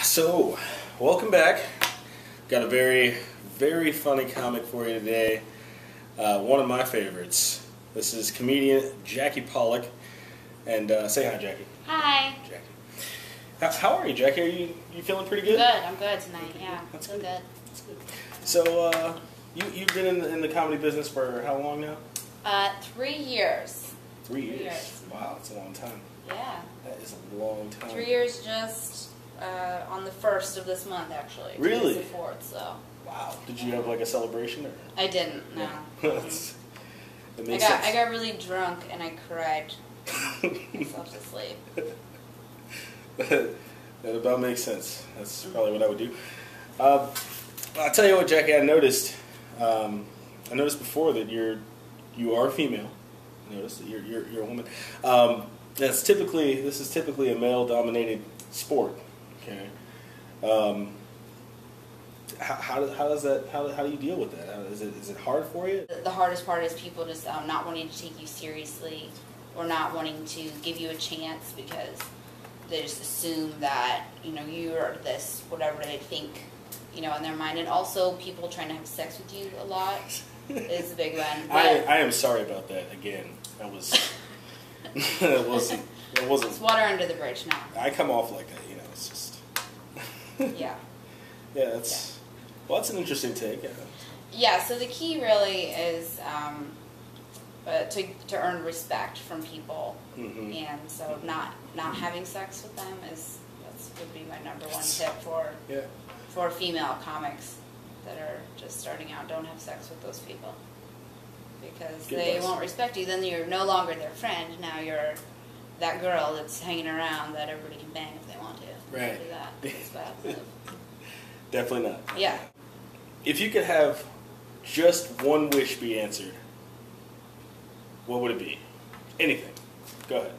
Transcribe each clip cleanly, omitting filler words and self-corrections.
So, welcome back. Got a very, very funny comic for you today. One of my favorites. This is comedian Jackie Pollock. And say hi, Jackie. Hi. Jackie. How are you, Jackie? Are you feeling pretty good? Good. I'm good tonight. Yeah. That's good. That's good. So, you've been in the comedy business for how long now? 3 years. 3 years. Wow, that's a long time. Yeah. That is a long time. 3 years just on the 1st of this month, actually. Really? Today's the 4th, so. Wow. Did you have like a celebration? Or? I didn't, no. I got really drunk and I cried myself to sleep. That about makes sense. That's probably what I would do. I'll tell you what, Jackie. I noticed before that you are female. I noticed that you're a woman. This is typically a male-dominated sport. Okay. How do you deal with that? Is it hard for you? The hardest part is people just not wanting to take you seriously or not wanting to give you a chance because they just assume that you are this whatever they think in their mind, and also people trying to have sex with you a lot is a big one. I am sorry about that again. That was it wasn't. It's water under the bridge now. I come off like that, it's just yeah. Yeah, that's an interesting take. Yeah, so the key really is to earn respect from people, and so not having sex with them would be my number one tip for female comics that are just starting out. Don't have sex with those people because they won't respect you. Then you're no longer their friend. Now you're that girl that's hanging around that everybody can bang if they want to. Right. Don't do that. It's bad. Definitely not. Yeah. If you could have just one wish be answered, what would it be? Anything. Go ahead.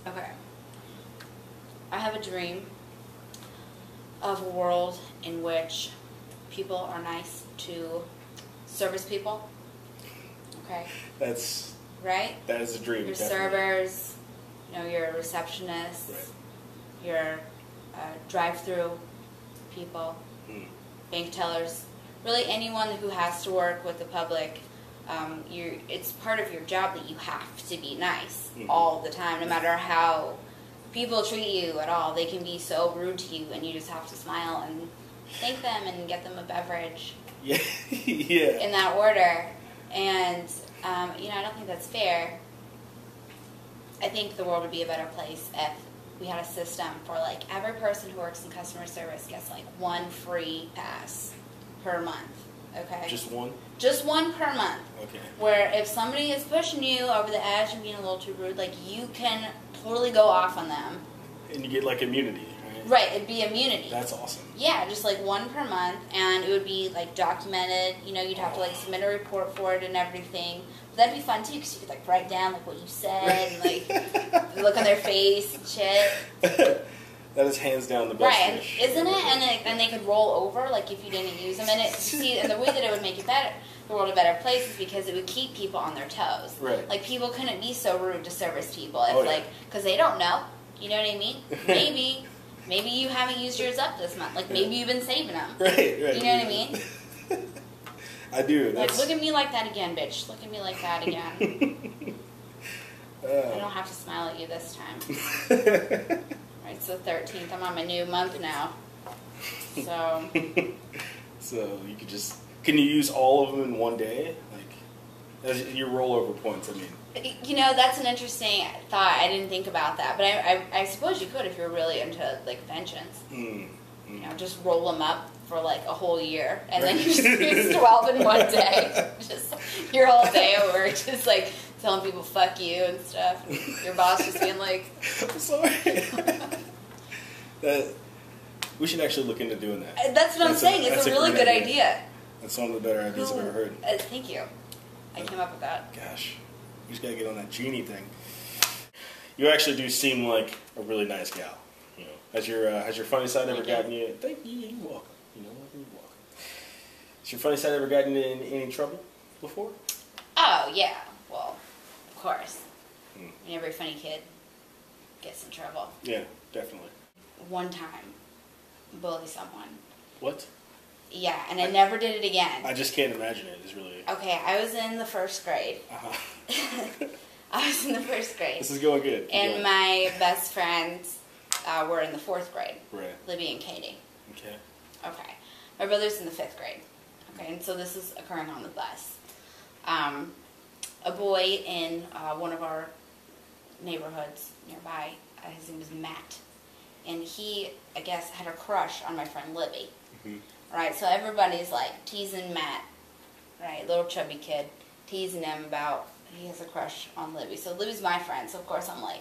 Okay. I have a dream of a world in which people are nice to service people. Okay? That's... Right? That is a dream. Your definitely. servers, your receptionists, your drive-through people, bank tellers, really anyone who has to work with the public. It's part of your job that you have to be nice all the time, no matter how people treat you at all. They can be so rude to you, and you just have to smile and thank them and get them a beverage. Yeah. Yeah. In that order. And I don't think that's fair. I think the world would be a better place if we had a system for every person who works in customer service gets one free pass per month. Okay? Just one? Just one per month. Okay. Where if somebody is pushing you over the edge and being a little too rude, you can totally go off on them. And you get immunity, right? Right, it'd be immunity. That's awesome. Yeah, just one per month, and it would be documented. You'd have to submit a report for it and everything. But that'd be fun too, because you could write down what you said and look on their face and shit. That is hands down the best. Right, isn't it? And they could roll over if you didn't use them. And and the way that it would make it better, the world a better place, is because it would keep people on their toes. Right. People couldn't be so rude to service people. It's because they don't know. You know what I mean? Maybe you haven't used yours up this month. Maybe you've been saving them. Right. You know what I mean? I do. Look at me like that again, bitch. Look at me like that again. I don't have to smile at you this time. Right, it's the 13th. I'm on my new month now. So. So you could just... Can you use all of them in one day? As your rollover points, I mean. That's an interesting thought. I didn't think about that. But I suppose you could if you're really into, pensions. Just roll them up for, a whole year. And then you just use 12 in one day. Just your whole day over. Just, telling people, fuck you and stuff. And your boss just being I'm sorry. We should actually look into doing that. That's what I'm saying. It's a really good idea. That's one of the better ideas I've ever heard. Thank you. I came up with that. Gosh. We just gotta get on that genie thing. You actually do seem like a really nice gal. Has your funny side ever gotten you? Thank you. You're welcome. You're welcome. Has your funny side ever gotten you in any trouble before? Oh yeah. Well, of course. Every funny kid gets in trouble. Yeah, definitely. One time, bully someone. What? Yeah, and I never did it again. I just can't imagine it. It's really... Okay, I was in the first grade. I was in the first grade. This is going good. And my best friends were in the 4th grade. Right. Libby and Katie. Okay. Okay. My brother's in the 5th grade. Okay, and so this is occurring on the bus. A boy in one of our neighborhoods nearby, his name was Matt. And he, I guess, had a crush on my friend Libby. Mm-hmm. Right, so everybody's like teasing Matt, right, little chubby kid, teasing him about he has a crush on Libby. So Libby's my friend, so of course I'm like,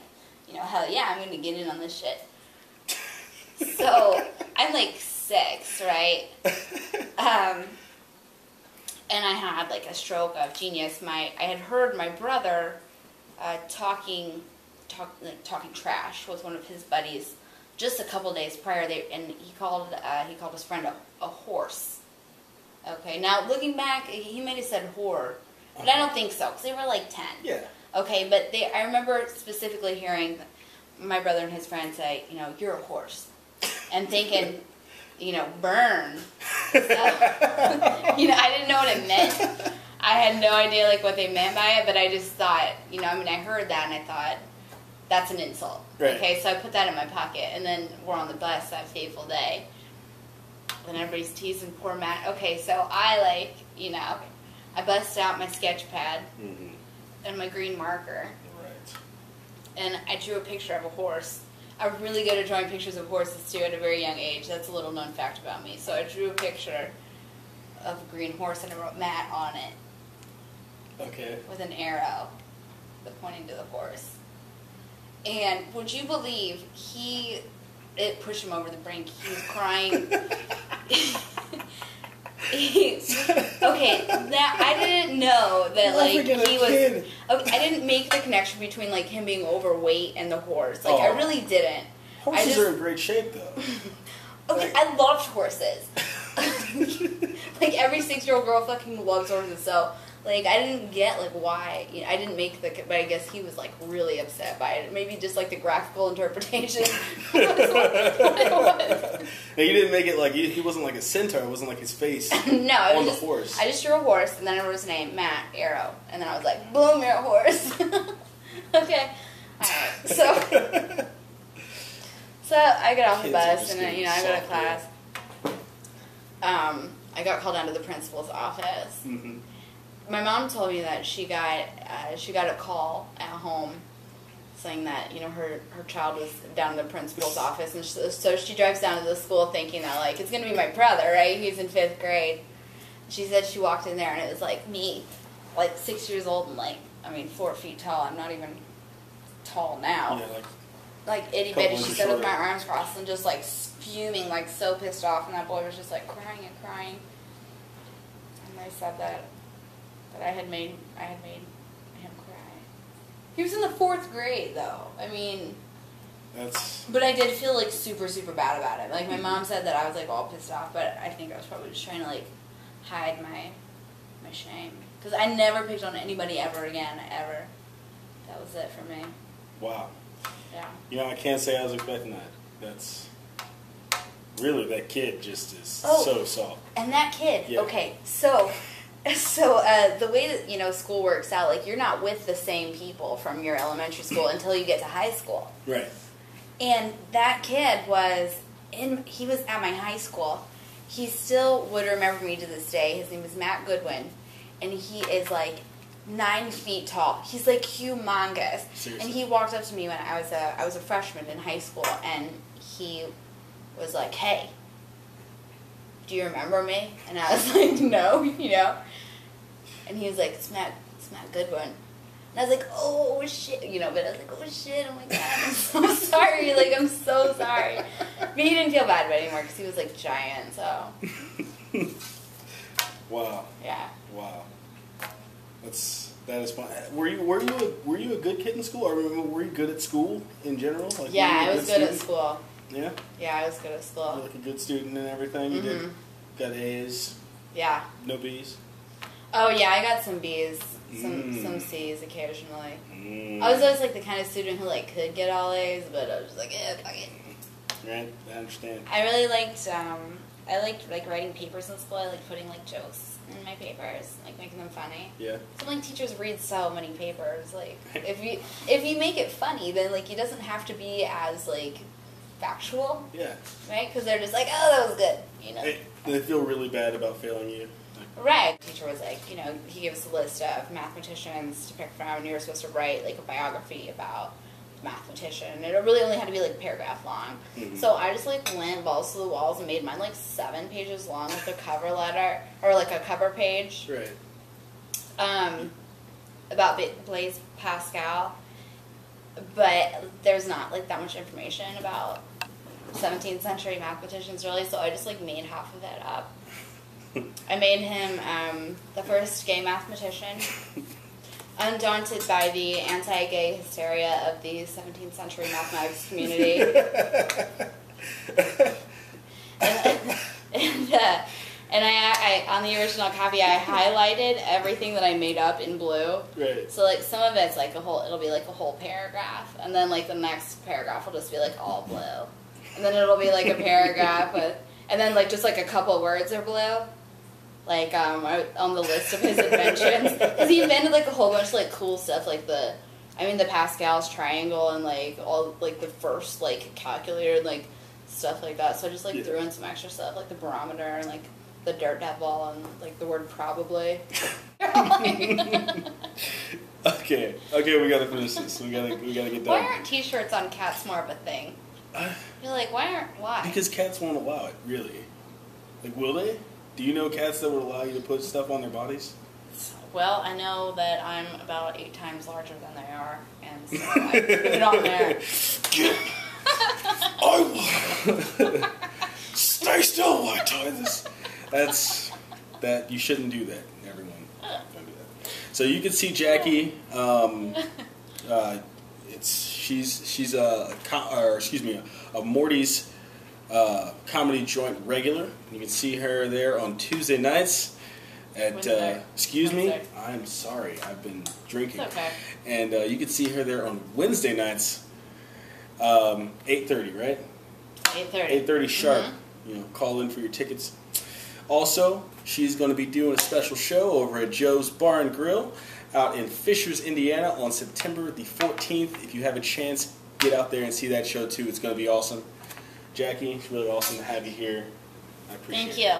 hell yeah, I'm going to get in on this shit. So I'm like 6, right? And I had like a stroke of genius. I had heard my brother talking trash with one of his buddies just a couple days prior. And he called his friend a horse. Okay, now looking back, he might have said whore, but I don't think so because they were like 10. Yeah. Okay, but I remember specifically hearing my brother and his friend say, you're a horse, and thinking, burn. So, I didn't know what it meant. I had no idea like what they meant by it, but I just thought, I heard that and I thought, that's an insult. Right. Okay, so I put that in my pocket, and then we're on the bus that fateful day, and everybody's teasing poor Matt. Okay, so I I bust out my sketch pad and my green marker. Right. And I drew a picture of a horse. I'm really good at drawing pictures of horses, too, at a very young age. That's a little known fact about me. So I drew a picture of a green horse, and I wrote Matt on it. Okay. With an arrow pointing to the horse. And would you believe it pushed him over the brink. He was crying. Okay, I didn't know that he was. Okay, I didn't make the connection between him being overweight and the horse. I really didn't. Horses are in great shape, though. Okay, I loved horses. Every 6-year-old girl fucking loves horses. So I didn't get why. I didn't make but I guess he was really upset by it. Maybe just the graphical interpretation was what it was. Now you didn't make it he wasn't a centaur. It wasn't his face. No, it was just a horse. I just drew a horse, and then I wrote his name, Matt Arrow, and then I was like, boom, you're a horse. Okay, all right. So I get off the bus, and I go to class. I got called down to the principal's office. Mm-hmm. My mom told me that she got a call at home saying that her child was down in the principal's office, and so she drives down to the school thinking that it's gonna be my brother, right? He's in 5th grade. She said she walked in there and it was me, 6 years old and 4 feet tall. I'm not even tall now. Yeah, itty bitty. She said with my arms crossed and just fuming, so pissed off, and that boy was just crying and crying. And I said that I had made him cry. He was in the 4th grade, though. But I did feel super, super bad about it. My mom said that I was all pissed off, but I think I was probably just trying to hide my shame, because I never picked on anybody ever again, ever. That was it for me. Wow. Yeah. I can't say I was expecting that. That's really, that kid just is so soft. And that kid. Yeah. Okay, so the way that school works out, you're not with the same people from your elementary school until you get to high school. Right. And that kid he was at my high school. He still would remember me to this day. His name is Matt Goodwin, and he is 9 feet tall. He's humongous. Seriously? And he walked up to me when I was a freshman in high school, and he was like, "Hey, do you remember me?" And I was like, "No," And he was like, it's Matt Goodwin. And I was like, oh shit, but I was like, oh shit, oh my god, I'm so sorry, I'm so sorry. But he didn't feel bad about it anymore because he was giant, so. Wow. Yeah. Wow. That is fun. Were you a good kid in school? Or were you good at school in general? Yeah, I was good at school. Yeah? Yeah, I was good at school. You were a good student and everything? You did? Got A's? Yeah. No B's? Oh, yeah, I got some B's, some C's occasionally. I was always, the kind of student who, could get all A's, but I was just fuck it. right? I understand. I really liked, I liked like writing papers in school. I like putting like jokes in my papers, like making them funny. Yeah. So like teachers read so many papers. Like if you make it funny, then like it doesn't have to be as like factual. Yeah. Right? Because they're just like, oh, that was good. You know. They feel really bad about failing you. Right. The teacher was like, you know, he gave us a list of mathematicians to pick from, and you were supposed to write like a biography about the mathematician. And it really only had to be like a paragraph long. Mm-hmm. So I just like went balls to the walls and made mine like 7 pages long with a cover letter or like a cover page. Right. About Blaise Pascal, but there's not like that much information about 17th century mathematicians really. So I just like made half of it up. I made him the first gay mathematician, undaunted by the anti-gay hysteria of the 17th century mathematics community. And I on the original copy, I highlighted everything that I made up in blue. Right. So like some of it's like it'll be like a whole paragraph, and then like the next paragraph will just be like all blue, and then it'll be like a paragraph with, and then like just like a couple words are blue. Like on the list of his inventions, because he invented like a whole bunch of like cool stuff, like the Pascal's triangle and like all like the first like calculator and like stuff like that. So I just like threw in some extra stuff, like the barometer and like the dirt devil and like the word probably. Okay, we gotta finish this. We gotta get done. Why aren't T-shirts on cats more of a thing? You're like, why? Because cats won't allow it, really. Like, will they? Do you know cats that would allow you to put stuff on their bodies? Well, I know that I'm about 8 times larger than they are, and so I put it on there. Stay still while I tie this. That you shouldn't do that, everyone. Don't do that. So you can see Jackie. She's a Morty's comedy joint regular. You can see her there on Tuesday nights at Wednesday. I'm sorry, I've been drinking. It's okay. And you can see her there on Wednesday nights, 8:30, right? 8:30 sharp. Mm-hmm. You know, call in for your tickets. Also, she's going to be doing a special show over at Joe's Bar and Grill out in Fishers, Indiana on September the 14th. If you have a chance, get out there and see that show too. It's going to be awesome. Jackie, it's really awesome to have you here. I appreciate it. Thank you.